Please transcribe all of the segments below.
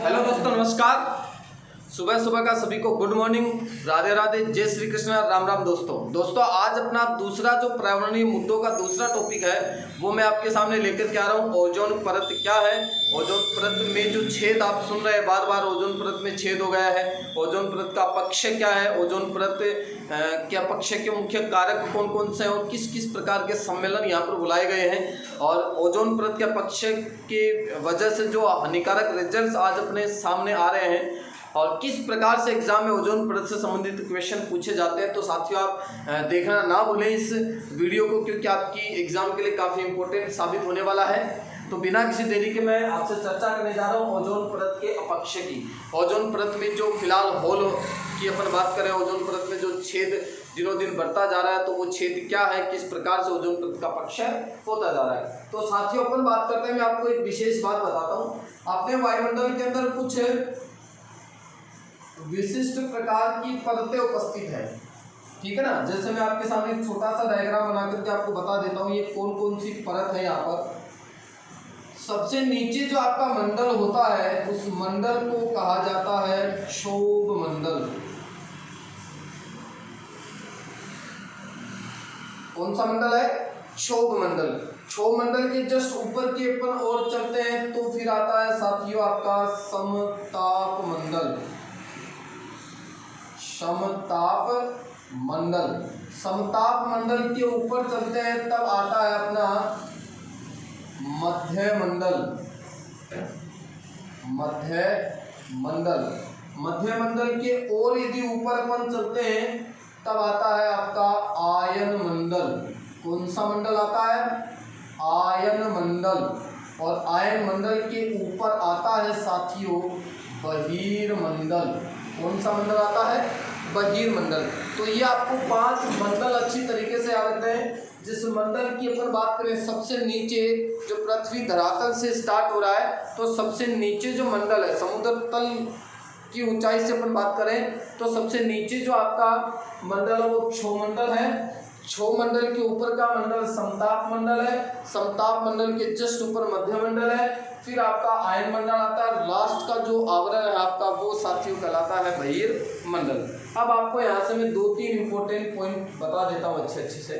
Hello दोस्तों, नमस्कार। सुबह सुबह का सभी को गुड मॉर्निंग, राधे राधे, जय श्री कृष्ण, राम राम। दोस्तों आज अपना दूसरा जो पर्यावरणीय मुद्दों का दूसरा टॉपिक है वो मैं आपके सामने लेकर के आ रहा हूँ। ओजोन परत क्या है, ओजोन परत में जो छेद आप सुन रहे हैं बार बार, ओजोन परत में छेद हो गया है। ओजोन परत का पक्ष क्या है, ओजोन परत क्या पक्ष के मुख्य कारक कौन कौन से हैं और किस किस प्रकार के सम्मेलन यहाँ पर बुलाए गए हैं, और ओजोन परत के पक्ष की वजह से जो हानिकारक रिजल्ट्स आज अपने सामने आ रहे हैं और किस प्रकार से एग्जाम में ओजोन परत से संबंधित क्वेश्चन पूछे जाते हैं। तो साथियों आप देखना ना भूलें इस वीडियो को, क्योंकि आपकी एग्जाम के लिए काफ़ी इंपॉर्टेंट साबित होने वाला है। तो बिना किसी देरी के मैं आपसे चर्चा करने जा रहा हूँ ओजोन परत के अपक्ष की। ओजोन परत में जो फिलहाल होल की अपन बात करें, ओजोन परत में जो छेद दिनों दिन बढ़ता जा रहा है, तो वो छेद क्या है, किस प्रकार से ओजोन परत का पक्ष होता जा रहा है। तो साथियों अपन बात करते हैं, मैं आपको एक विशेष बात बताता हूँ। अपने वायुमंडल के अंदर कुछ विशिष्ट प्रकार की परतें उपस्थित है, ठीक है ना। जैसे मैं आपके सामने एक छोटा सा डायग्राम बना करके आपको बता देता हूँ ये कौन कौन सी परत है। यहाँ पर सबसे नीचे जो आपका मंडल होता है उस मंडल को कहा जाता है क्षोभ मंडल। कौन सा मंडल है? क्षोभ मंडल। क्षोभ मंडल के जस्ट ऊपर के अपन और चलते हैं तो फिर आता है साथियों आपका समताप मंडल। समताप मंडल, समताप मंडल के ऊपर चलते हैं तब आता है अपना मध्य मंडल। मध्य मंडल, मध्य मंडल के और यदि ऊपर अपन चलते हैं तब आता है आपका आयन मंडल। कौन सा मंडल आता है? आयन मंडल। और आयन मंडल के ऊपर आता है साथियों बहिर्मंडल। कौन सा मंडल आता है? बहिर्मंडल। तो ये आपको 5 मंडल अच्छी तरीके से याद रखते हैं। जिस मंडल की अपन बात करें सबसे नीचे जो पृथ्वी धरातल से स्टार्ट हो रहा है, तो सबसे नीचे जो मंडल है समुद्र तल की ऊंचाई से अपन बात करें तो सबसे नीचे जो आपका मंडल है वो क्षोभ मंडल है। क्षोभ मंडल के ऊपर का मंडल समताप मंडल है। समताप मंडल के जस्ट ऊपर मध्य मंडल है। फिर आपका आयन मंडल आता है। लास्ट का जो आवरण है आपका वो साथियों कहलाता है बहिर्मंडल। अब आपको यहाँ से मैं 2-3 इंपॉर्टेंट पॉइंट बता देता हूँ अच्छे से।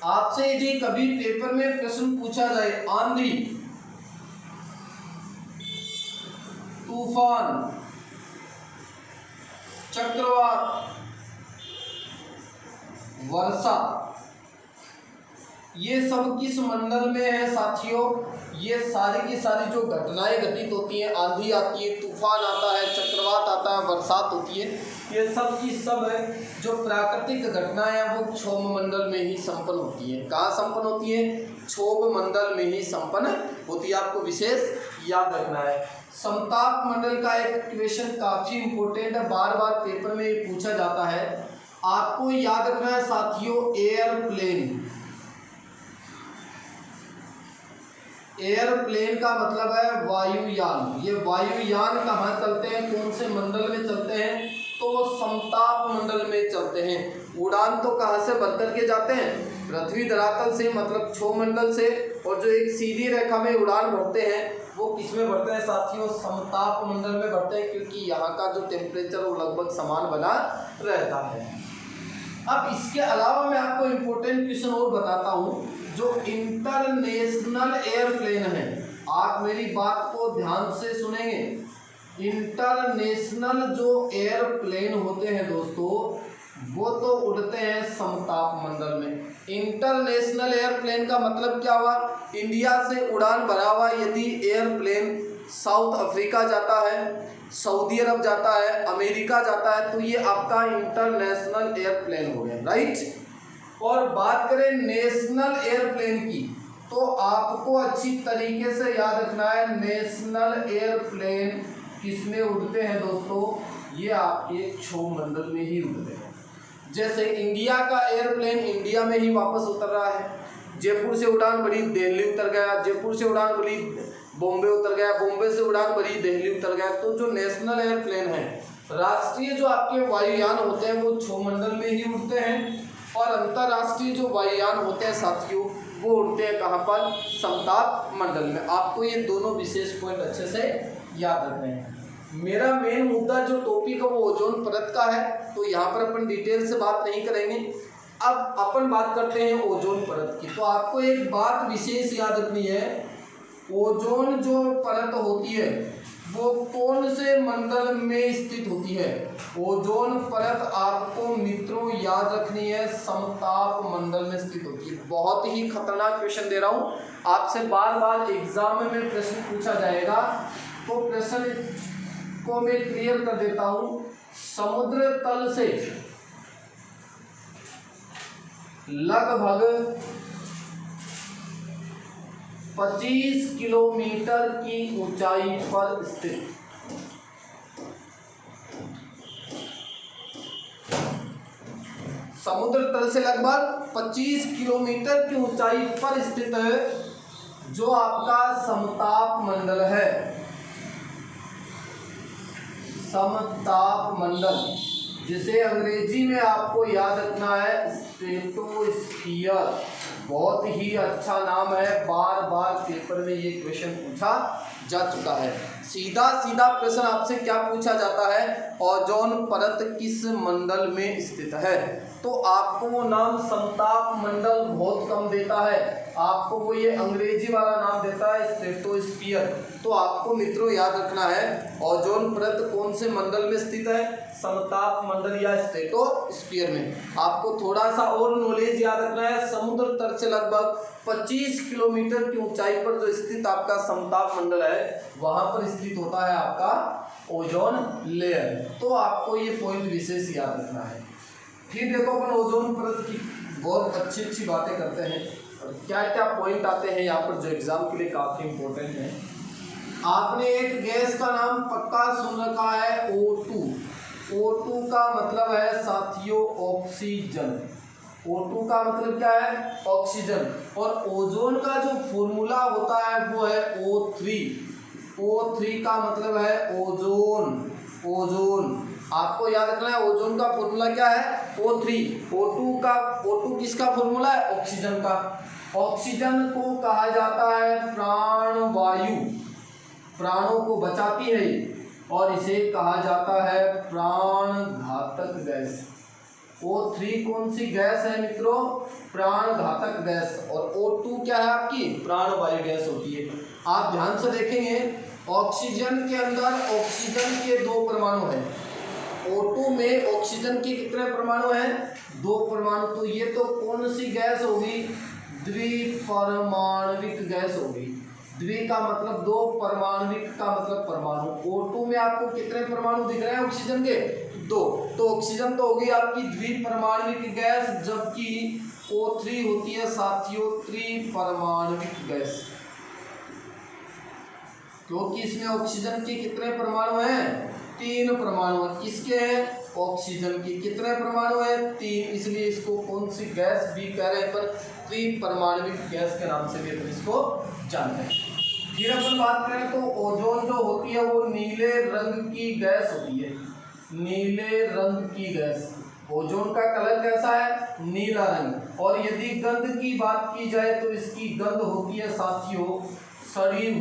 आपसे यदि कभी पेपर में प्रश्न पूछा जाए आंधी, तूफान, चक्रवात, वर्षा, ये सब किस मंडल में है साथियों? ये सारी की सारी जो घटनाएं घटित होती हैं, आंधी आती है, तूफान आता है, चक्रवात आता है, बरसात होती है, ये सब की सब है जो प्राकृतिक घटनाएं हैं वो क्षोभ मंडल में ही संपन्न होती है। कहाँ संपन्न होती है? क्षोभ मंडल में ही संपन्न होती है। आपको विशेष याद रखना है। समताप मंडल का एक क्वेश्चन काफी इंपॉर्टेंट है, बार बार पेपर में पूछा जाता है। आपको याद रखना है साथियों एयरप्लेन। एयरप्लेन का मतलब है वायुयान। ये वायुयान कहाँ चलते हैं, कौन से मंडल में चलते हैं? तो वो समताप मंडल में चलते हैं। उड़ान तो कहाँ से भर करके जाते हैं? पृथ्वी धरातल से, मतलब क्षोभ मंडल से। और जो एक सीधी रेखा में उड़ान भरते हैं वो किस में भरते हैं साथियों? समताप मंडल में भरते हैं, क्योंकि यहाँ का जो टेम्परेचर वो लगभग समान बना रहता है। अब इसके अलावा मैं आपको इम्पोर्टेंट क्वेश्चन और बताता हूँ। जो इंटरनेशनल एयरप्लेन है, आप मेरी बात को ध्यान से सुनेंगे। इंटरनेशनल जो एयरप्लेन होते हैं दोस्तों वो तो उड़ते हैं समताप मंडल में। इंटरनेशनल एयरप्लेन का मतलब क्या हुआ? इंडिया से उड़ान भरा हुआ यदि एयरप्लेन साउथ अफ्रीका जाता है, सऊदी अरब जाता है, अमेरिका जाता है, तो ये आपका इंटरनेशनल एयरप्लेन हो गया, राइट। और बात करें नेशनल एयरप्लेन की तो आपको अच्छी तरीके से याद रखना है नेशनल एयरप्लेन किसमें उड़ते हैं दोस्तों? ये आपके क्षोभ मंडल में ही उड़ते हैं। जैसे इंडिया का एयरप्लेन इंडिया में ही वापस उतर रहा है। जयपुर से उड़ान भरी, दिल्ली उतर गया। जयपुर से उड़ान भरी, बॉम्बे उतर गया। बॉम्बे से उड़ान भरी, दिल्ली उतर गया। तो जो नेशनल एयरप्लेन है, राष्ट्रीय जो आपके वायुयान होते हैं वो क्षोभ मंडल में ही उड़ते हैं। और अंतरराष्ट्रीय जो वायुयान होते हैं साथियों वो उड़ते हैं कहाँ पर? समताप मंडल में। आपको ये दोनों विशेष पॉइंट अच्छे से याद रख रहे हैं। मेरा मेन मुद्दा जो टॉपिक है वो ओजोन परत का है, तो यहाँ पर अपन डिटेल से बात नहीं करेंगे। अब अपन बात करते हैं ओजोन परत की। तो आपको एक बात विशेष याद रखनी है, ओजोन जो परत होती है वो कौन से मंडल में स्थित होती है? ओजोन परत आपको मित्रों याद रखनी है, समताप मंडल में स्थित होती है। बहुत ही खतरनाक क्वेश्चन दे रहा हूँ आपसे, बार बार एग्जाम में प्रश्न पूछा जाएगा, तो प्रश्न को मैं क्लियर कर देता हूँ। समुद्र तल से लगभग 25 किलोमीटर की ऊंचाई पर स्थित समुद्र तल से लगभग 25 किलोमीटर की ऊंचाई पर स्थित है जो आपका समताप मंडल है। समताप मंडल, जिसे अंग्रेजी में आपको याद रखना है स्ट्रेटोस्फियर। बहुत ही अच्छा नाम है, बार बार पेपर में ये क्वेश्चन पूछा जा चुका है। सीधा सीधा प्रश्न आपसे क्या पूछा जाता है, ओजोन परत किस मंडल में स्थित है? तो आपको वो नाम समताप मंडल बहुत कम देता है, आपको वो ये अंग्रेजी वाला नाम देता है स्ट्रेटोस्फियर। तो आपको मित्रों याद रखना है ओजोन परत कौन से मंडल में स्थित है, समताप मंडल या स्ट्रेटोस्फियर में। आपको थोड़ा सा और नॉलेज याद रखना है, समुद्र तल से लगभग 25 किलोमीटर की ऊंचाई पर जो स्थित आपका समताप मंडल है वहां पर स्थित होता है आपका ओजोन लेयर। तो आपको ये पॉइंट विशेष याद रखना है। फिर देखो अपन ओजोन परत की बहुत अच्छी अच्छी बातें करते हैं और क्या क्या पॉइंट आते हैं यहाँ पर जो एग्जाम के लिए काफी इंपॉर्टेंट है। आपने एक गैस का नाम पक्का सुन रखा है O2। O2 का मतलब है साथियों ऑक्सीजन। O2 का मतलब क्या है? ऑक्सीजन। और ओजोन का जो फॉर्मूला होता है वो है O3। O3 का मतलब है ओजोन। ओजोन आपको याद रखना है, ओजोन का फॉर्मूला क्या है? O3। O2 किसका फॉर्मूला है? ऑक्सीजन का। ऑक्सीजन को कहा जाता है प्राणवायु, प्राणों को बचाती है और इसे कहा जाता है प्राणघातक गैस। O3 कौन सी गैस है मित्रों? प्राणघातक गैस। और O2 क्या है आपकी? प्राणवायु गैस होती है। आप ध्यान से देखेंगे ऑक्सीजन के अंदर ऑक्सीजन के 2 परमाणु हैं। O2 में ऑक्सीजन के कितने परमाणु हैं? 2 परमाणु। तो ये तो कौन सी गैस होगी? द्विपरमाणविक गैस होगी। द्वि का मतलब 2, परमाणविक का मतलब परमाणु। O2 में आपको कितने परमाणु दिख रहे हैं ऑक्सीजन के? 2। तो ऑक्सीजन तो होगी आपकी द्विपरमाणविक गैस, जबकि O3 होती है साथियों त्रिपरमाणविक गैस। क्योंकि इसमें ऑक्सीजन के कितने परमाणु हैं? 3 परमाणु। किसके हैं? ऑक्सीजन के। कितने परमाणु हैं? 3। इसलिए इसको कौन सी गैस भी कह रहे हैं पर त्रिपरमाणविक गैस के नाम से भी अपन इसको जानते हैं। फिर अपन बात करें तो ओजोन जो होती है वो नीले रंग की गैस होती है। नीले रंग की गैस। ओजोन का कलर कैसा है? नीला रंग। और यदि गंध की बात की जाए तो इसकी गंध होती है साथियों सड़ी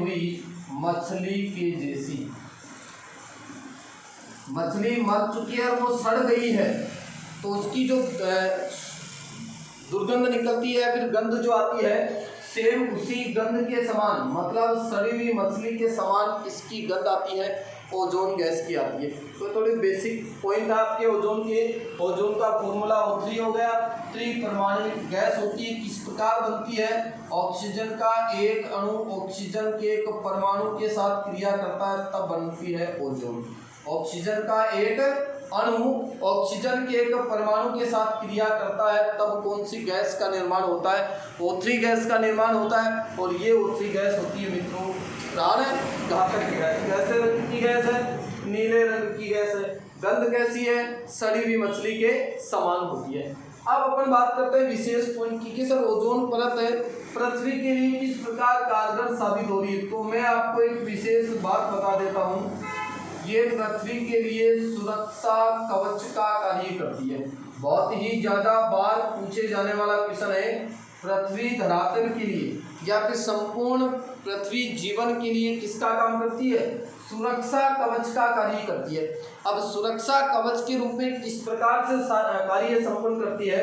हुई मछली के जैसी। मछली मर चुकी है और वो सड़ गई है तो उसकी जो दुर्गंध निकलती है, फिर गंध जो आती है सेम उसी गंध के समान, मतलब सड़ी हुई मछली के समान इसकी गंध आती है, ओजोन गैस की आती है। तो थोड़ी बेसिक पॉइंट आपके ओजोन के। ओजोन का फॉर्मूला O3 हो गया। त्रिपरमाणविक गैस होती है, किस प्रकार बनती है? ऑक्सीजन का एक अणु ऑक्सीजन के एक परमाणु के साथ क्रिया करता है तब बनती है ओजोन। ऑक्सीजन का एक अणु ऑक्सीजन के एक परमाणु के साथ क्रिया करता है तब कौन सी गैस का निर्माण होता है? O3 गैस का निर्माण होता है। और ये O3 गैस होती है मित्रों प्राणघातक गैस। कैसे रंग की गैस है? नीले रंग की गैस है। गंध कैसी है? सड़ी हुई मछली के समान होती है। अब अपन बात करते हैं विशेष पॉइंट की कि सर ओजोन परत है पृथ्वी के लिए किस प्रकार कारगर साबित हो रही है। तो मैं आपको एक विशेष बात बता देता हूँ, ये पृथ्वी के लिए सुरक्षा कवच का कार्य करती है। बहुत ही ज्यादा बार पूछे जाने वाला क्वेश्चन है, पृथ्वी धरातल के लिए या फिर संपूर्ण पृथ्वी जीवन के लिए किसका काम करती है? सुरक्षा कवच का कार्य करती है। अब सुरक्षा कवच के रूप में किस प्रकार से कार्य संपन्न करती है?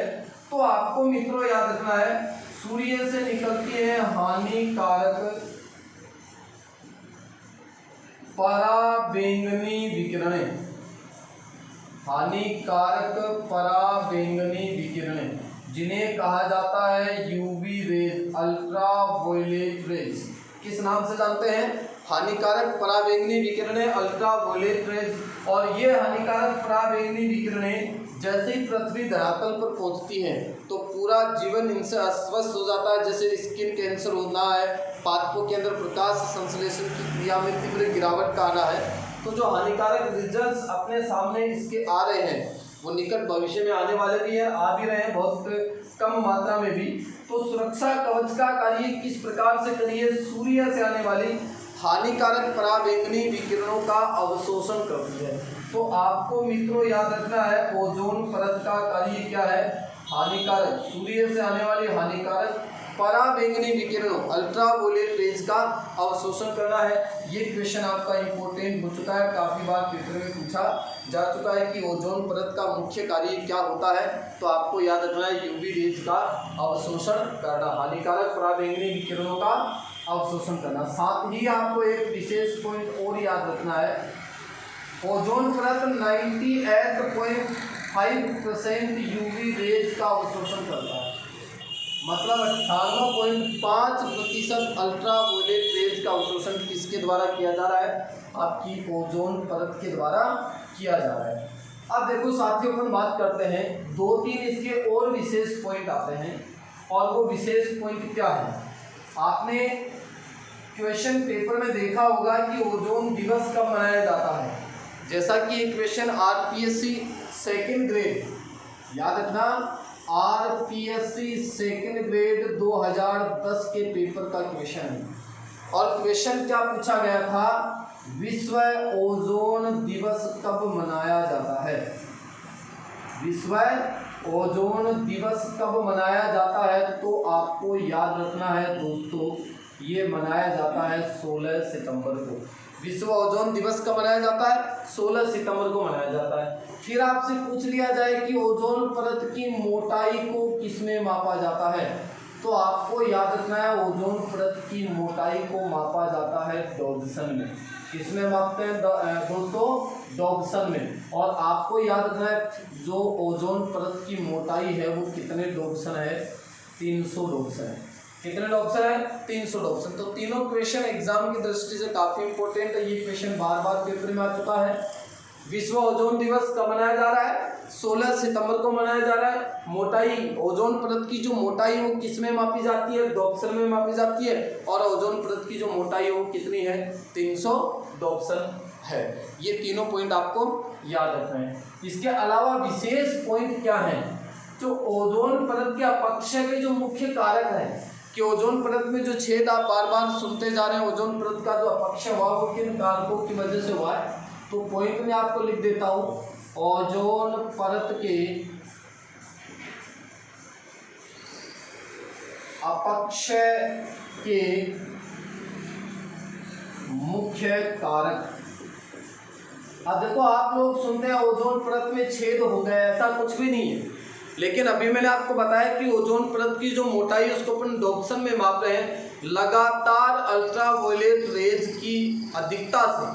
तो आपको मित्रों याद रखना है, सूर्य से निकलती है हानिकारक पराबैंगनी विकिरणें, हानिकारक पराबैंगनी विकिरणें जिन्हें कहा जाता है यूवी रेज, अल्ट्रावायलेट रेज। किस नाम से जानते हैं? हानिकारक पराबैंगनी विकिरणें, अल्ट्रावायलेट रेज। और ये हानिकारक पराबैंगनी विकिरणें जैसे ही पृथ्वी धरातल पर पहुंचती हैं तो पूरा जीवन इनसे अस्वस्थ हो जाता है। जैसे स्किन कैंसर होना है, पादपों के अंदर प्रकाश संश्लेषण की क्रिया में तीव्र गिरावट का आना है। तो जो हानिकारक रिजल्ट्स अपने सामने इसके आ रहे हैं वो निकट भविष्य में आने वाले भी हैं, आ भी रहे हैं बहुत कम मात्रा में भी। तो सुरक्षा कवच का कार्य किस प्रकार से करिए? सूर्य से आने वाली हानिकारक पराबैंगनी विकिरणों का अवशोषण करती है। तो आपको मित्रों याद रखना है ओजोन परत का कार्य क्या है? हानिकारक, सूर्य से आने वाली हानिकारक पराबैंगनी विकिरणों, अल्ट्रावायलेट रेज का अवशोषण करना है। ये क्वेश्चन आपका इंपॉर्टेंट हो चुका है, काफी बार पेपर में पूछा जा चुका है कि ओजोन परत का मुख्य कार्य क्या होता है। तो आपको याद रखना है यूवी रेज का अवशोषण करना, हानिकारक पराबैंगनी विकिरणों का अवशोषण करना। साथ ही आपको एक विशेष पॉइंट और याद रखना है, ओजोन परत 98.5% यूवी रेज का अवशोषण करता है, मतलब 98.5% अल्ट्रावायलेट रेज का अवशोषण किसके द्वारा किया जा रहा है? आपकी ओजोन परत के द्वारा किया जा रहा है। अब देखो साथियों, अपन बात करते हैं, 2-3 इसके और विशेष पॉइंट आते हैं। और वो विशेष पॉइंट क्या है? आपने क्वेश्चन पेपर में देखा होगा कि ओजोन दिवस कब मनाया जाता है। जैसा कि एक क्वेश्चन आरपीएससी सेकंड ग्रेड, याद रखना, आरपीएससी सेकंड ग्रेड 2010 के पेपर का क्वेश्चन है। और क्वेश्चन क्या पूछा गया था? विश्व ओजोन दिवस कब मनाया जाता है? विश्व ओजोन दिवस कब मनाया जाता है? तो आपको याद रखना है दोस्तों, ये मनाया जाता है 16 सितंबर को। विश्व ओजोन दिवस कब मनाया जाता है? 16 सितंबर को मनाया जाता है। फिर आपसे पूछ लिया जाए कि ओजोन परत की मोटाई को किसमें मापा जाता है? तो आपको याद रखना है ओजोन परत की मोटाई को मापा जाता है डॉप्सन में। किसमें मापते हैं दोस्तों? डॉप्सन में। और आपको याद रखना है जो ओजोन परत की मोटाई है वो कितने डॉप्सन है? 300 डॉप्सन है। कितने डॉप्सन है? 300 डॉप्सन। तो तीनों क्वेश्चन एग्जाम की दृष्टि से काफी इंपॉर्टेंट है। ये क्वेश्चन बार बार पेपर में आ चुका है। विश्व ओजोन दिवस कब मनाया जा रहा है? 16 सितंबर को मनाया जा रहा है। मोटाई, ओजोन परत की जो मोटाई वो किस में मापी जाती है? डॉप्सन में मापी जाती है। और ओजोन परत की जो मोटाई वो कितनी है? 300 डॉप्सन है। ये तीनों पॉइंट आपको याद रखना है। इसके अलावा विशेष पॉइंट क्या है? जो ओजोन परत के अपक्षय के जो मुख्य कारक है कि ओजोन परत में जो छेद आप बार बार सुनते जा रहे हैं, ओजोन परत का जो अपक्षय हुआ वो किन कारकों की वजह से हुआ है? तो पॉइंट में आपको लिख देता हूं, ओजोन परत के अपक्षय के मुख्य कारक। अब देखो, आप लोग सुनते हैं ओजोन परत में छेद हो गए, ऐसा कुछ भी नहीं है। लेकिन अभी मैंने आपको बताया कि ओजोन परत की जो मोटाई है उसको अपन डॉप्सन में माप रहे हैं। लगातार अल्ट्रावायलेट रेज की अधिकता से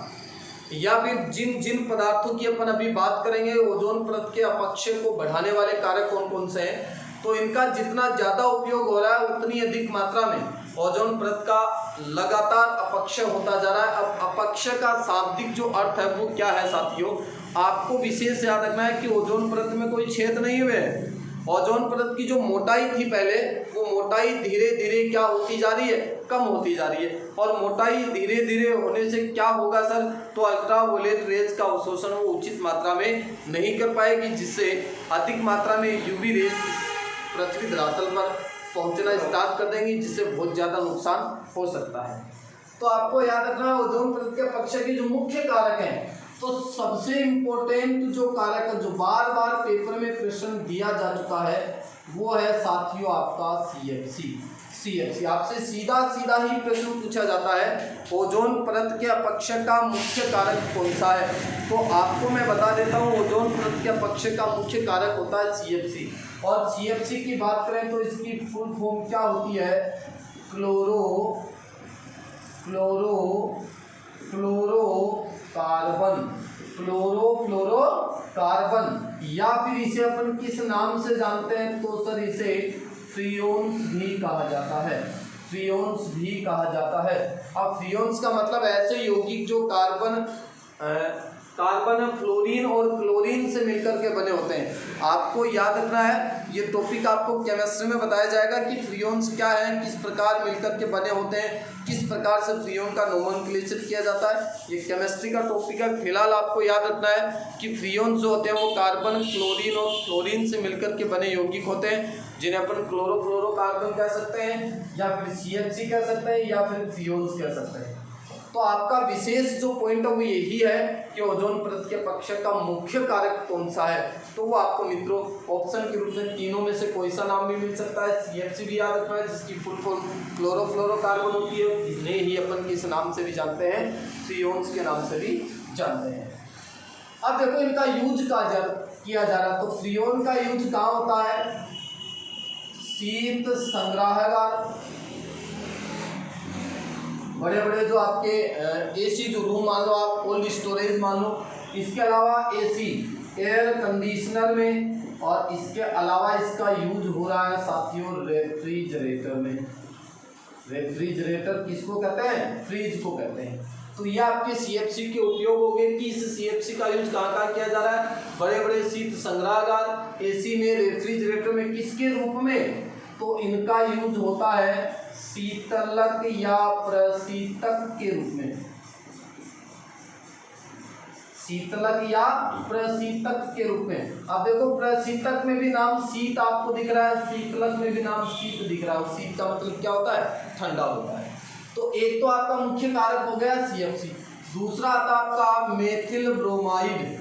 या फिर जिन जिन पदार्थों की अपन अभी बात करेंगे ओजोन परत के अपक्षय को बढ़ाने वाले कारक कौन कौन से हैं, तो इनका जितना ज़्यादा उपयोग हो रहा है उतनी अधिक मात्रा में ओजोन परत का लगातार अपक्षय होता जा रहा है। अब अपक्षय का शाब्दिक जो अर्थ है वो क्या है साथियों? आपको विशेष याद रखना है कि ओजोन परत में कोई छेद नहीं हुए हैं। ओजोन परत की जो मोटाई थी पहले, वो मोटाई धीरे धीरे क्या होती जा रही है? कम होती जा रही है। और मोटाई धीरे धीरे होने से क्या होगा सर? तो अल्ट्रावायलेट रेज का अवशोषण वो उचित मात्रा में नहीं कर पाएगी, जिससे अधिक मात्रा में यूवी रेज पृथ्वी धरातल पर पहुंचना स्टार्ट कर देंगी, जिससे बहुत ज़्यादा नुकसान हो सकता है। तो आपको याद रखना ओजोन परत के अपक्षय के जो मुख्य कारक हैं, तो सबसे इम्पोर्टेंट जो कारक है जो बार बार पेपर में प्रश्न दिया जा चुका है वो है साथियों आपका CFC। आपसे सीधा सीधा ही प्रश्न पूछा जाता है ओजोन परत के अपक्षय का मुख्य कारक कौन सा है, तो आपको मैं बता देता हूँ ओजोन परत के अपक्षय का मुख्य कारक होता है CFC। और CFC की बात करें तो इसकी फुल फॉर्म क्या होती है, क्लोरोकार्बन, या फिर इसे अपन किस नाम से जानते हैं, तो सर इसे फ्रियोन्स भी कहा जाता है। अब फ्रियोन्स का मतलब ऐसे यौगिक जो कार्बन, फ्लोरीन और क्लोरीन से मिलकर के बने होते हैं। आपको याद रखना है, ये टॉपिक आपको केमिस्ट्री में बताया जाएगा कि फ्रियोन्स क्या है, किस प्रकार मिलकर के बने होते हैं, किस प्रकार से फ्रियोन का नोमेनक्लेचर किया जाता है, ये केमिस्ट्री का टॉपिक है। फिलहाल आपको याद रखना है कि फ्रियोन्स जो होते हैं वो कार्बन, क्लोरीन और फ्लोरीन से मिलकर के बने यौगिक होते हैं, जिन्हें अपन क्लोरोकार्बन कह सकते हैं, या फिर CFC कह सकते हैं, या फिर फ्रियोन्स कह सकते हैं। तो आपका विशेष जो पॉइंट है वो यही है कि ओजोन परत के अपक्षय का मुख्य कारक कौन सा है, तो वो आपको मित्रों ऑप्शन के रूप में तीनों में से कोई सा नाम भी मिल सकता है। CFC भी याद रखना है, जिसकी फुल फॉर्म क्लोरोफ्लोरोकार्बन होती है, जिन्हें ही अपन किस नाम से भी जानते हैं, फ्रियोन्स के नाम से भी जानते हैं। अब देखो इनका यूज किया जा रहा, तो फ्रियोन का यूज कहाँ होता है, शीत संग्राहक, बड़े बड़े जो आपके AC जो रूम मान लो आप, कोल्ड स्टोरेज मान लो, इसके अलावा AC एयर कंडीशनर में, और इसके अलावा इसका यूज हो रहा है साथियों रेफ्रिजरेटर में। रेफ्रिजरेटर किसको कहते हैं, फ्रिज को कहते हैं। तो ये आपके CFC के उपयोग हो गए कि इस CFC का यूज कहाँ कहाँ किया जा रहा है, बड़े बड़े शीत संग्रहागार, AC में, रेफ्रिजरेटर में, किसके रूप में, तो इनका यूज होता है शीतलक या प्रशीतक के रूप में। शीतलक या प्रशीतक के रूप में। अब देखो प्रशीतक में भी नाम शीत आपको दिख रहा है, शीतलक में भी नाम शीत दिख रहा है। शीत का मतलब क्या होता है, ठंडा होता है। तो एक तो आपका मुख्य कारक हो गया CFC, दूसरा आता आपका मेथिल ब्रोमाइड।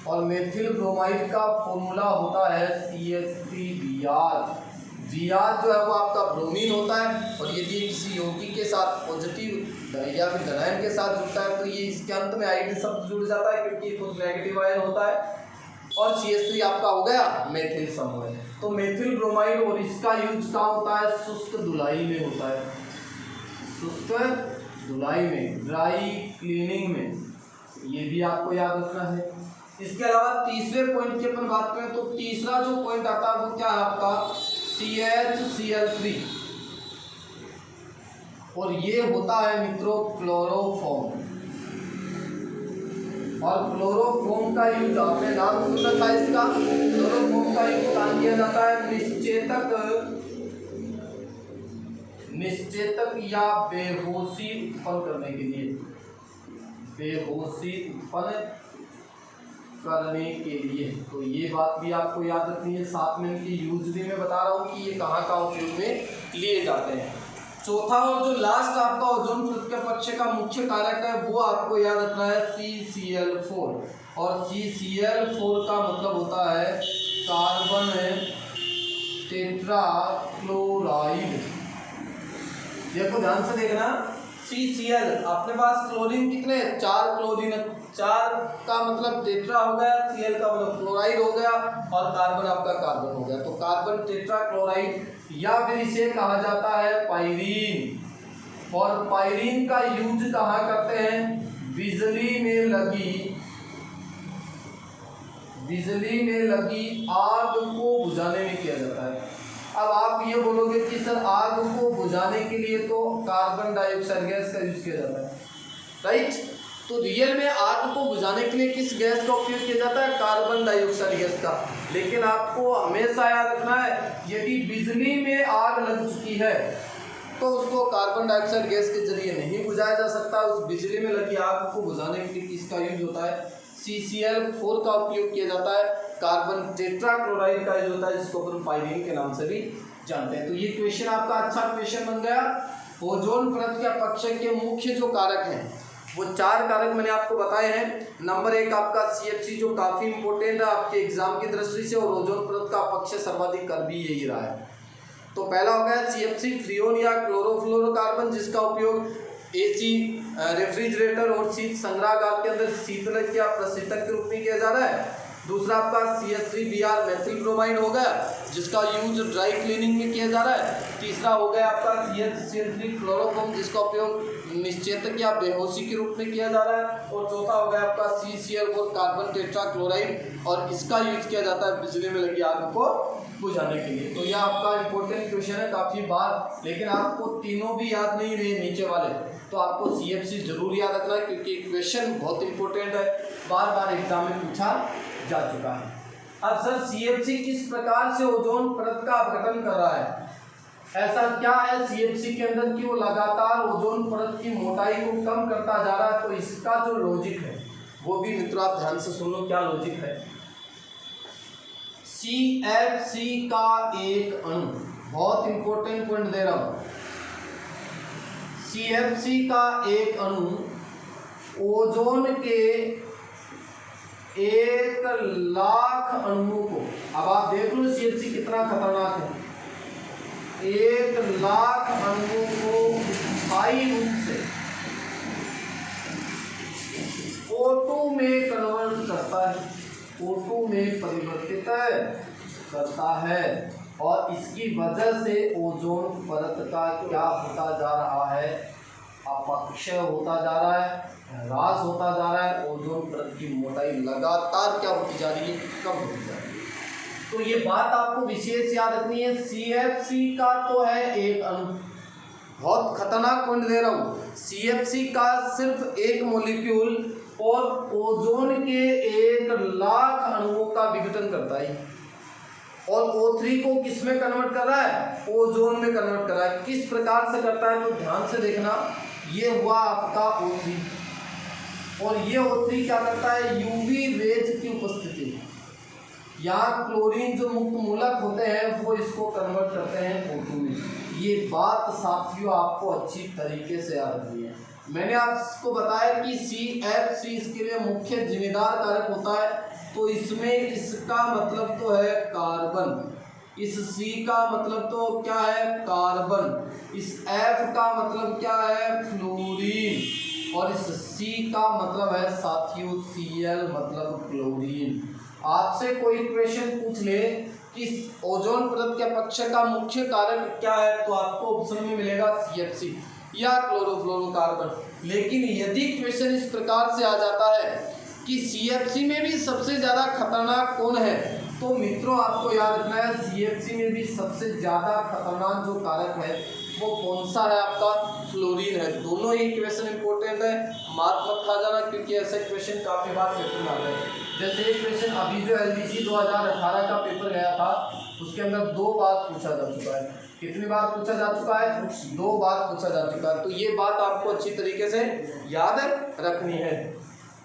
और मेथिल ब्रोमाइड का फॉर्मूला होता है CH3Br। Br जो है वो आपका ब्रोमीन होता है, और यदि किसी यौगिक के साथ पॉजिटिव या फिर धनायन के साथ जुड़ता है तो ये इसके अंत में आइड शब्द जुड़ जाता है, क्योंकि खुद नेगेटिव आयन होता है। और CH3 आपका हो गया मेथिल समूह। तो मेथिल ब्रोमाइड, और इसका यूज कहाँ होता है, शुष्क धुलाई में होता है, शुष्क धुलाई में, ड्राई क्लीनिंग में, ये भी आपको याद रखना है। इसके अलावा तीसरे पॉइंट की अपन बात करें तो तीसरा जो पॉइंट आता है वो क्या है आपका, CHCl3, और ये होता है मित्रों क्लोरोफॉर्म। और क्लोरोफॉर्म का यूज आपने नाम सुना था इसका, क्लोरोफॉर्म का यूज कहाँ किया जाता है, निश्चेतक या बेहोशी उत्पन्न करने के लिए, बेहोशी उत्पन्न करने के लिए। तो ये बात भी आपको याद रखनी है। साथ में इनकी यूज भी मैं बता रहा हूँ कि ये कहाँ कहाँ उपयोग में लिए जाते हैं। चौथा और जो लास्ट आपका ओजोन परत के अपक्षय का मुख्य कारक है वो आपको याद रखना है CCl4। और CCl4 का मतलब होता है कार्बन टेट्राक्लोराइड। देखो ध्यान से देखना, CCl अपने पास क्लोरीन कितने, 4 क्लोरीन, 4 का मतलब टेट्रा हो गया, Cl का मतलब क्लोराइड हो गया, और कार्बन आपका कार्बन हो गया, तो कार्बन टेट्राक्लोराइड, या फिर इसे कहा जाता है पाइरीन। और पाइरीन का यूज कहाँ करते हैं, बिजली में लगी आग को बुझाने में किया जाता है। अब आप ये बोलोगे कि सर आग को बुझाने के लिए तो कार्बन डाइऑक्साइड गैस का यूज किया जाता है, राइट। तो रियल में आग को बुझाने के लिए किस गैस का उपयोग किया जाता है, कार्बन डाइऑक्साइड गैस का। लेकिन आपको हमेशा याद रखना है, यदि बिजली में आग लग चुकी है तो उसको कार्बन डाइऑक्साइड गैस के जरिए नहीं बुझाया जा सकता। उस बिजली में लगी आग को बुझाने के लिए किसका यूज होता है, CCl4 का उपयोग किया जाता है। कार्बन टेट्राक्लोराइड का यूज होता है, जिसको अपन पाइरीन के नाम से भी जानते हैं। तो ये क्वेश्चन आपका अच्छा क्वेश्चन बन गया। ओजोन परत के अपक्षय के मुख्य जो कारक हैं वो 4 कारक मैंने आपको बताए हैं। नंबर 1 आपका CFC जो काफी इंपॉर्टेंट है आपके एग्जाम की दृष्टि से, और ओजोन परत का अपक्षय सर्वाधिक कर भी यही रहा है। तो पहला हो गया CFC फ्रियोन या क्लोरोफ्लोरोकार्बन, जिसका उपयोग AC रेफ्रिजरेटर और शीत संग्रहगार के अंदर शीतलक या प्रशीतक के रूप में किया जा रहा है। दूसरा आपका CH3Br मेथिल ब्रोमाइड हो गया, जिसका यूज ड्राई क्लीनिंग में किया जा रहा है। तीसरा हो गया आपका CH3 क्लोरोफॉर्म, जिसका उपयोग निश्चेतक या बेहोशी के रूप में किया जा रहा है। और चौथा हो गया आपका CCl4 कार्बन टेट्राक्लोराइड, और इसका यूज किया जाता है बिजली में लगी आग को बुझाने के लिए। तो यह आपका इंपॉर्टेंट क्वेश्चन है काफी बार, लेकिन आपको तीनों भी याद नहीं रहे नीचे वाले, तो आपको CFC जरूर याद रखना है, क्योंकि क्वेश्चन बहुत इंपॉर्टेंट है, बार बार एग्जाम में पूछा जा चुका है। अब सर CFC किस प्रकार से ओजोन परत का अपघटन कर रहा है? ऐसा क्या है CFC के अंदर कि वो लगातार ओजोन परत की मोटाई को कम करता जा रहा है? तो इसका जो लॉजिक है वो भी मित्रों आप ध्यान से सुनो, क्या लॉजिक है। CFC का एक अणु, बहुत इंपॉर्टेंट पॉइंट दे रहा हूं, CFC का एक अणु ओजोन के 1,00,000 अणुओं को, अब आप देख लो CFC कितना खतरनाक है, 1,00,000 अणुओं को स्थायी रूप से O2 में कन्वर्ट करता है, O2 में परिवर्तित करता है, और इसकी वजह से ओजोन परत का क्या होता जा रहा है? अपक्षय होता जा रहा है, ह्रास होता जा रहा है। ओजोन परत की मोटाई लगातार क्या होती जा रही है? कम होती जा रही है। तो ये बात आपको विशेष याद रखनी है। CFC का तो है एक अणु, बहुत खतरनाक पॉइंट दे रहा हूँ, CFC का सिर्फ एक मॉलिक्यूल और ओजोन के 1,00,000 अणुओं का विघटन करता है, और O3 को किस में कन्वर्ट कर रहा है? ओजोन में कन्वर्ट कर रहा है। किस प्रकार से करता है? तो ध्यान से देखना, ये हुआ आपका O3, और ये O3 क्या करता है? UV रेज की उपस्थिति में यहाँ क्लोरीन जो मुक्त मूलक होते हैं वो इसको कन्वर्ट करते हैं O2 में। ये बात साथियों आपको अच्छी तरीके से याद रखनी है। मैंने आपको बताया कि CFC इसके लिए मुख्य जिम्मेदार कारक होता है, तो इसमें इसका मतलब तो है कार्बन, इस C का मतलब तो क्या है? कार्बन, इस F का मतलब क्या है? फ्लोरीन, और इस C का मतलब है साथियों Cl मतलब क्लोरीन। आपसे कोई क्वेश्चन पूछ ले कि ओजोन परत के अपक्षय का मुख्य कारक क्या है, तो आपको ऑप्शन में मिलेगा CFC या क्लोरोफ्लोरोकार्बन। लेकिन यदि क्वेश्चन इस प्रकार से आ जाता है कि CFC में भी सबसे ज़्यादा खतरनाक कौन है, तो मित्रों आपको याद रखना है CFC में भी सबसे ज़्यादा खतरनाक जो कारक है वो कौन सा है? आपका फ्लोरीन है। दोनों ही क्वेश्चन इंपॉर्टेंट है, मार्क मत खा जाना, क्योंकि ऐसे क्वेश्चन काफ़ी बार पेपर में आते हैं। जैसे एक क्वेश्चन अभी जो LDC 2018 का पेपर गया था, उसके अंदर 2 बार पूछा जा चुका है। कितनी बार पूछा जा चुका है? 2 बार पूछा जा चुका है। तो ये बात आपको अच्छी तरीके से याद रखनी है।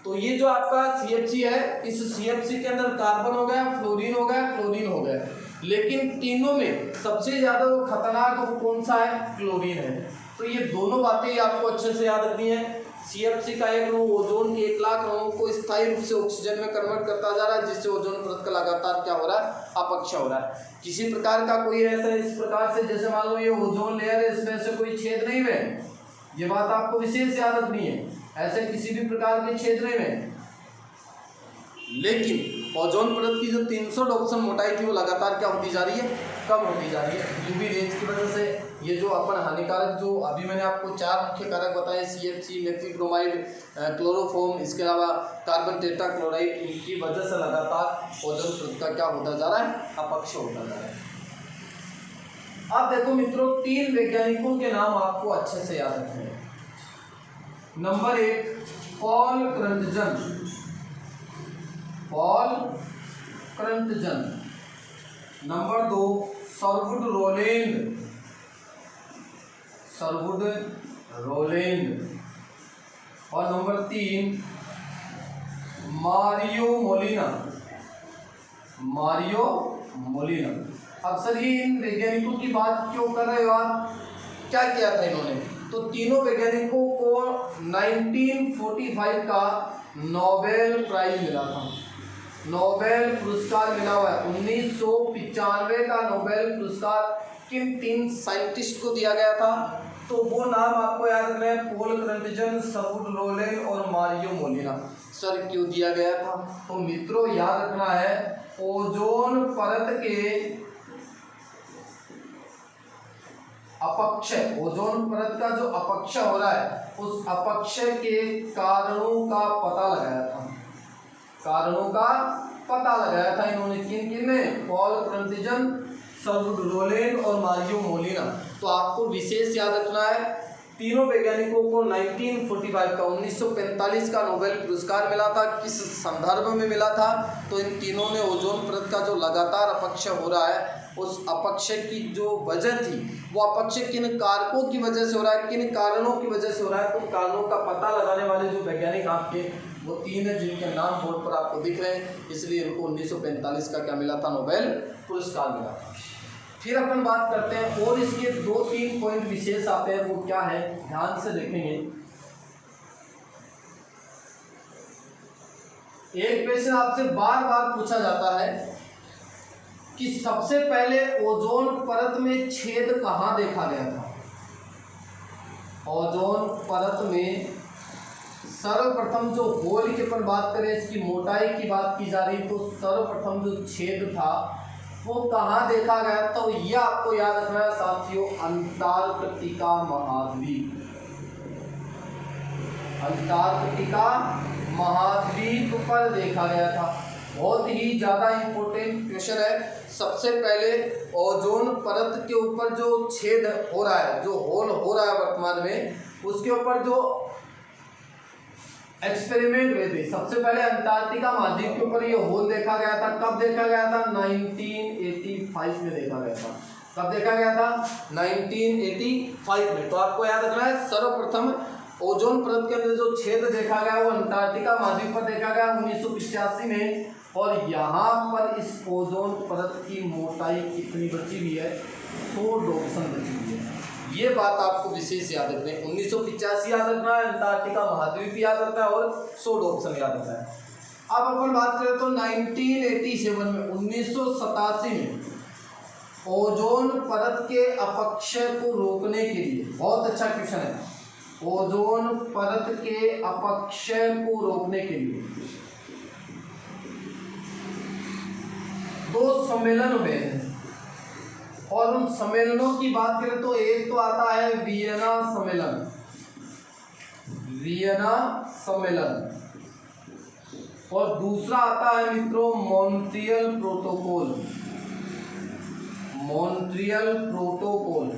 तो ये जो आपका CFC है, इस CFC के अंदर कार्बन हो गया, फ्लोरीन हो गया, क्लोरीन हो गया, लेकिन तीनों में सबसे ज्यादा वो खतरनाक वो कौन सा है? क्लोरीन है। तो ये दोनों बातें आपको अच्छे से याद रखनी है। CFC का एक अणु ओजोन के 1,00,000 अणुओं को स्थायी रूप से ऑक्सीजन में कन्वर्ट करता जा रहा है, जिससे ओजोन परत का लगातार क्या हो रहा है? अपक्षय हो रहा है। किसी प्रकार का कोई ऐसा इस प्रकार से, जैसे मान लो ये ओजोन लेयर है, इसमें से कोई छेद नहीं हुए, ये बात आपको विशेष याद रखनी है, ऐसे किसी भी प्रकार के छेद नहीं हुए। लेकिन ओजोन परत की जो 300 डॉप्सन मोटाई थी वो लगातार क्या होती जा रही है? कम होती जा रही है। यूवी रेंज की वजह से ये जो अपन हानिकारक जो अभी मैंने आपको 4 मुख्य कारक बताए, CFC, मेथिल ब्रोमाइड, क्लोरोफॉर्म, इसके अलावा कार्बन टेट्राक्लोराइड, इनकी वजह से लगातार ओजोन परत का क्या होता जा रहा है? अपक्षय होता जा रहा है। अब देखो मित्रों, 3 वैज्ञानिकों के नाम आपको अच्छे से याद रखने हैं। Number 1 Paul Crutzen, Paul Crutzen. Number 2 Sherwood Rowland, Sherwood Rowland. और number 3 Mario Molina, Mario Molina. अब सर ये इन वैज्ञानिकों की बात क्यों कर रहे हो आप? क्या किया था इन्होंने? तो तीनों वैज्ञानिकों को 1945 का नोबेल प्राइज मिला था, नोबेल पुरस्कार मिला हुआ है। 1995 का नोबेल पुरस्कार किन 3 साइंटिस्ट को दिया गया था? तो वो नाम आपको याद रखना है, पॉल क्रम्बजन, सर्वुड रोलेन और मारियो मोलिना। सर क्यों दिया गया था? तो मित्रों याद रखना है, ओजोन परत के अपक्षय, ओजोन परत का जो अपक्षय हो रहा है, उस अपक्षय के कारणों का पता लगाया था, कारणों का पता लगाया था इन्होंने। किन ने? पॉल क्रम्बजन, सर्वुड रोलेन और मारियो मोलिना। तो आपको विशेष याद रखना है, तीनों वैज्ञानिकों को 1945 का नोबेल पुरस्कार मिला था। किस संदर्भ में मिला था? तो इन तीनों ने ओजोन परत का जो लगातार अपक्षय हो रहा है, उस अपक्षय की जो वजह थी, वो अपक्षय किन कारकों की वजह से हो रहा है, किन कारणों की वजह से हो रहा है, उन कारणों का पता लगाने वाले जो वैज्ञानिक आपके वो 3 है, जिनके नाम बोर्ड पर आपको दिख रहे हैं, इसलिए इनको 1945 का क्या मिला था? नोबेल पुरस्कार मिला था। फिर अपन बात करते हैं और इसके 2-3 पॉइंट विशेष आते हैं, वो क्या है ध्यान से देखेंगे। एक क्वेश्चन आपसे बार बार पूछा जाता है कि सबसे पहले ओजोन परत में छेद कहाँ देखा गया था? ओजोन परत में सर्वप्रथम जो होल की अपन बात करें, इसकी मोटाई की बात की जा रही, तो सर्वप्रथम जो छेद था वो कहाँ देखा गया? तो यह आपको याद रखना है साथियों, अंटार्कटिका महाद्वीप, अंटार्कटिका महाद्वीप पर देखा गया था। बहुत ही ज़्यादा इम्पोर्टेंट क्वेश्चन है। सबसे पहले ओजोन परत के ऊपर जो छेद हो रहा है, जो होल हो रहा है वर्तमान में, उसके ऊपर जो एक्सपेरिमेंट हुए थे, सबसे पहले अंटार्कटिका महाद्वीप के ऊपर ये होल देखा गया था। कब देखा गया था? 1985 में देखा गया था। कब देखा गया था? 1985 में। तो आपको याद रखना है, सर्वप्रथम ओजोन परत के अंदर जो छेद देखा गया वो अंटार्कटिका महाद्वीप पर देखा गया 1985 में। और यहाँ पर इस ओजोन परत की मोटाई कितनी बची हुई है? 100 डॉप्सन बची हुई है। ये बात आपको विशेष याद रखना है। 1985 याद रखना है, अंटार्कटिका महाद्वीप याद रखना है और 100 डॉप्सन याद रखना है। अब अपन बात करें तो 1987 में, 1987 में ओजोन परत के अपक्षय को रोकने के लिए, बहुत अच्छा क्वेश्चन है, ओजोन परत के अपक्षय को रोकने के लिए 2 सम्मेलन हुए हैं। और उन सम्मेलनों की बात करें तो एक तो आता है वियना सम्मेलन, वियना सम्मेलन, और दूसरा आता है मित्रों मॉन्ट्रियल प्रोटोकॉल, मॉन्ट्रियल प्रोटोकॉल।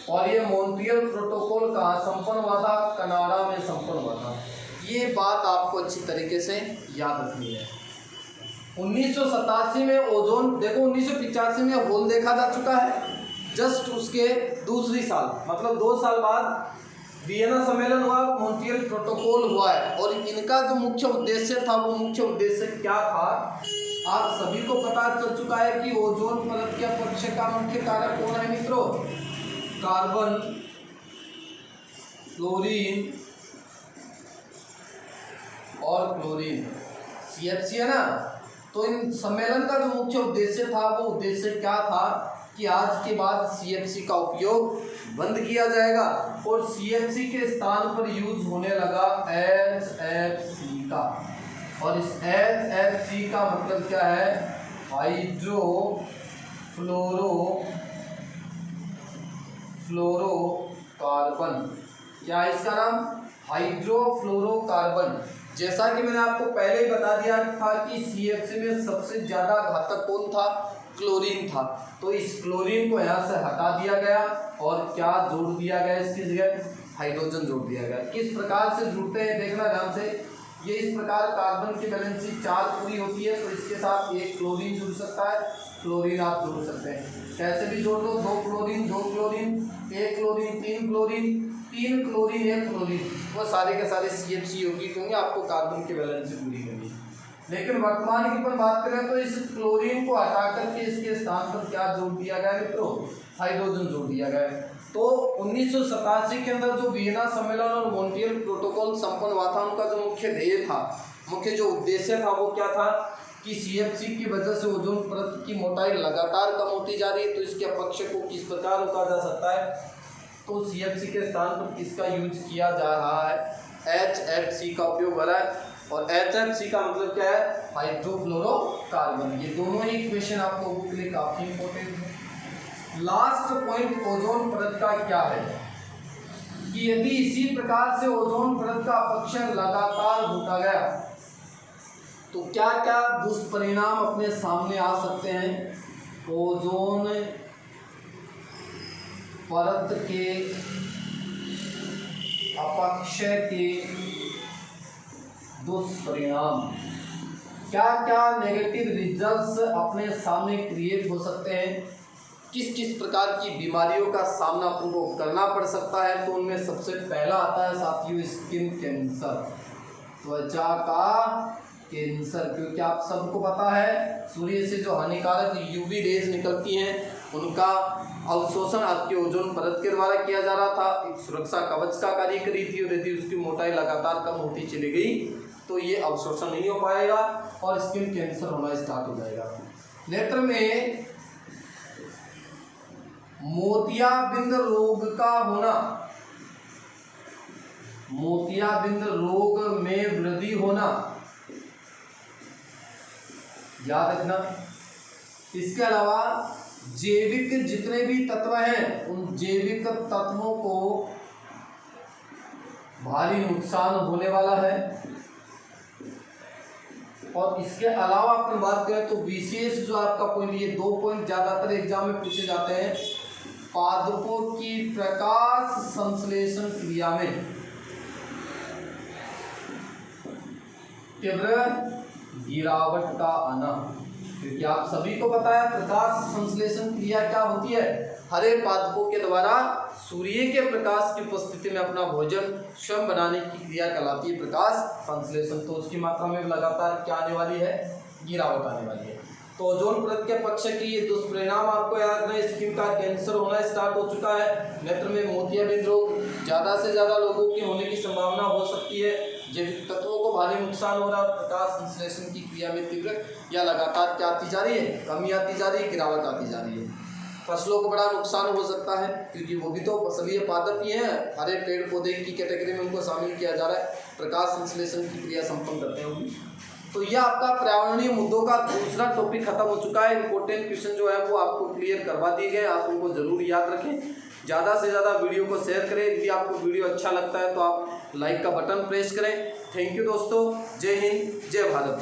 और ये मॉन्ट्रियल प्रोटोकॉल कहाँ संपन्न हुआ था? कनाडा में संपन्न हुआ था। ये बात आपको अच्छी तरीके से याद रखनी है। 1987 में ओजोन, देखो 1985 में होल देखा जा चुका है, जस्ट उसके दूसरी साल मतलब 2 साल बाद वियना सम्मेलन हुआ, मॉन्ट्रियल प्रोटोकॉल हुआ है। और इनका जो मुख्य उद्देश्य था, वो मुख्य उद्देश्य क्या था आप सभी को पता चल चुका है कि ओजोन परत के अपक्षय का मुख्य कारक कौन है मित्रों? कार्बन, क्लोरीन और क्लोरीन, CH3 है ना। तो इन सम्मेलन का जो मुख्य उद्देश्य था, वो उद्देश्य क्या था कि आज के बाद CH3 का उपयोग बंद किया जाएगा और CH3 के स्थान पर यूज होने लगा HFC का। और इस HFC का मतलब क्या है? हाइड्रोफ्लोरोकार्बन। क्या है इसका नाम? हाइड्रोफ्लोरोकार्बन। जैसा कि मैंने आपको पहले ही बता दिया था कि CH3 में सबसे ज्यादा घातक कौन था? क्लोरीन था। तो इस क्लोरीन को यहाँ से हटा दिया गया और क्या जोड़ दिया गया इसकी जगह? हाइड्रोजन जोड़ दिया गया। किस प्रकार से जुड़ते हैं देखना ध्यान से। ये इस प्रकार कार्बन की वैलेंसी 4 पूरी होती है, तो इसके साथ एक क्लोरीन जुड़ सकता है, क्लोरीन आप जोड़ सकते हैं। कैसे भी जोड़ दो, 2 chlorine 2 chlorine, 1 chlorine 3 chlorine, 3 chlorine 1 chlorine, वो सारे के सारे CH3 यौगिक होंगे, आपको कार्बन की वैलेंसी पूरी करनी है। लेकिन वर्तमान की पर बात करें तो इस क्लोरीन को हटा करके इसके स्थान पर क्या जोड़ दिया गया मित्रों? हाइड्रोजन जोड़ दिया गया है। तो 1987 के अंदर जो वियना सम्मेलन और मॉन्ट्रियल प्रोटोकॉल संपन्न हुआ था, उनका जो मुख्य ध्येय था, मुख्य जो उद्देश्य था वो क्या था कि CFC की वजह से ओजोन परत की मोटाई लगातार कम होती जा रही है, तो इसके अपक्ष को किस प्रकार रोका जा सकता है। तो CFC के स्थान पर किसका यूज किया जा रहा है, HFC का उपयोग हो रहा है। और HFC का मतलब क्या है, हाइड्रोफ्लोरोकार्बन। ये दोनों ही इक्वेशन आप लोगों के लिए काफी इंपॉर्टेंट है। लास्ट पॉइंट ओजोन परत का क्या है कि यदि इसी प्रकार से ओजोन परत का अपक्षय लगातार होता गया तो क्या क्या दुष्परिणाम अपने सामने आ सकते हैं। ओजोन परत के अपक्षय के दुष्परिणाम, क्या क्या नेगेटिव रिजल्ट्स अपने सामने क्रिएट हो सकते हैं, किस किस प्रकार की बीमारियों का सामना अपन को करना पड़ सकता है। तो उनमें सबसे पहला आता है साथियों स्किन कैंसर, त्वचा का कैंसर। क्योंकि आप सबको पता है सूर्य से जो हानिकारक UV रेज निकलती हैं उनका अवशोषण आपके ओजोन परत के द्वारा किया जा रहा था, एक सुरक्षा कवच का कार्य करी थी। और यदि उसकी मोटाई लगातार कम होती चली गई तो ये अवशोषण नहीं हो पाएगा और स्किन कैंसर होना स्टार्ट हो जाएगा। नेत्र में मोतियाबिंद रोग का होना, मोतियाबिंद रोग में वृद्धि होना, याद रखना। इसके अलावा जैविक जितने भी तत्व हैं उन जैविक तत्वों को भारी नुकसान होने वाला है। और इसके अलावा अपन बात करें तो विशेष जो आपका पॉइंट, ये 2 पॉइंट ज्यादातर एग्जाम में पूछे जाते हैं। पादपों की प्रकाश संश्लेषण क्रिया में तीव्र गिरावट का आना, क्योंकि आप सभी को पता है प्रकाश संश्लेषण क्रिया क्या होती है। हरे पादपों के द्वारा सूर्य के प्रकाश की उपस्थिति में अपना भोजन स्वयं बनाने की क्रिया कहलाती है प्रकाश संश्लेषण। तो उसकी मात्रा में लगातार क्या आने वाली है, गिरावट आने वाली है। तो ओजोन परत के पक्ष की ये दुष्परिणाम आपको याद रखना, स्किन का कैंसर होना स्टार्ट हो चुका है, नेत्र में मोतियाबिंद रोग ज़्यादा से ज़्यादा लोगों के होने की संभावना हो सकती है, जैविक तत्वों को भारी नुकसान हो रहा है, प्रकाश संश्लेषण की क्रिया में तीव्र या लगातार क्या आती जा रही है, कमी आती जा रही है, गिरावट आती जा रही है। फसलों को बड़ा नुकसान हो सकता है क्योंकि वो भी तो फसलीय पादप ही हैं, हरे पेड़ पौधे की कैटेगरी में उनको शामिल किया जा रहा है, प्रकाश संश्लेषण की क्रिया संपन्न करते हैं। तो यह आपका पर्यावरणीय मुद्दों का दूसरा टॉपिक खत्म हो चुका है। इंपॉर्टेंट क्वेश्चन जो है वो आपको क्लियर करवा दिए गए, आप उनको जरूर याद रखें। ज़्यादा से ज़्यादा वीडियो को शेयर करें। यदि आपको वीडियो अच्छा लगता है तो आप लाइक का बटन प्रेस करें। थैंक यू दोस्तों, जय हिंद, जय भारत।